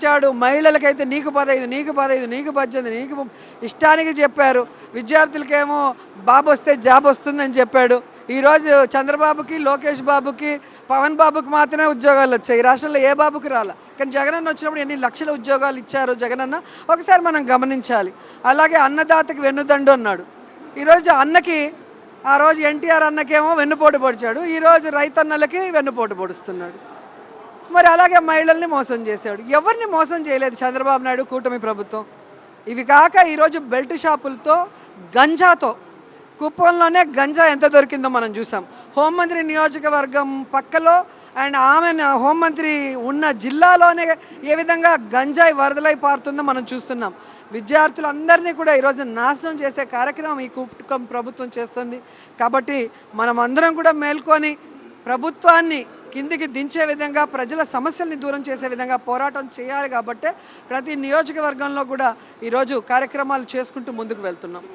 ఇచ్చాడు. మహిళలకైతే నీకు 15, నీకు 15, నీకు 18, నీకు ఇష్టానికి చెప్పారు. విద్యార్థులకేమో బాబు వస్తే జాబ్ వస్తుందని చెప్పాడు. ఈరోజు చంద్రబాబుకి, లోకేష్ బాబుకి, పవన్ బాబుకి మాత్రమే ఉద్యోగాలు వచ్చాయి. ఈ రాష్ట్రంలో ఏ బాబుకి రాలా. కానీ జగనన్న వచ్చినప్పుడు ఎన్ని లక్షల ఉద్యోగాలు ఇచ్చారు జగనన్న ఒకసారి మనం గమనించాలి. అలాగే అన్నదాతకి వెన్నుదండు అన్నాడు. ఈరోజు అన్నకి ఆ రోజు ఎన్టీఆర్ అన్నకేమో వెన్నుపోటు పొడిచాడు. ఈరోజు రైతన్నలకి వెన్నుపోటు పొడుస్తున్నాడు. మరి అలాగే మహిళల్ని మోసం చేశాడు. ఎవరిని మోసం చేయలేదు చంద్రబాబు నాయుడు కూటమి ప్రభుత్వం. ఇవి కాక ఈరోజు బెల్ట్ షాపులతో గంజాతో కుప్పంలోనే గంజా ఎంత దొరికిందో మనం చూసాం. హోంమంత్రి నియోజకవర్గం పక్కలో అండ్ ఆమె హోంమంత్రి ఉన్న జిల్లాలోనే ఏ విధంగా గంజాయి వరదలై పారుతుందో మనం చూస్తున్నాం. విద్యార్థులందరినీ కూడా ఈరోజు నాశనం చేసే కార్యక్రమం ఈ కుటుంబ ప్రభుత్వం చేస్తుంది. కాబట్టి మనం అందరం కూడా మేల్కొని ప్రభుత్వాన్ని కిందికి దించే విధంగా ప్రజల సమస్యల్ని దూరం చేసే విధంగా పోరాటం చేయాలి. కాబట్టి ప్రతి నియోజకవర్గంలో కూడా ఈరోజు కార్యక్రమాలు చేసుకుంటూ ముందుకు వెళ్తున్నాం.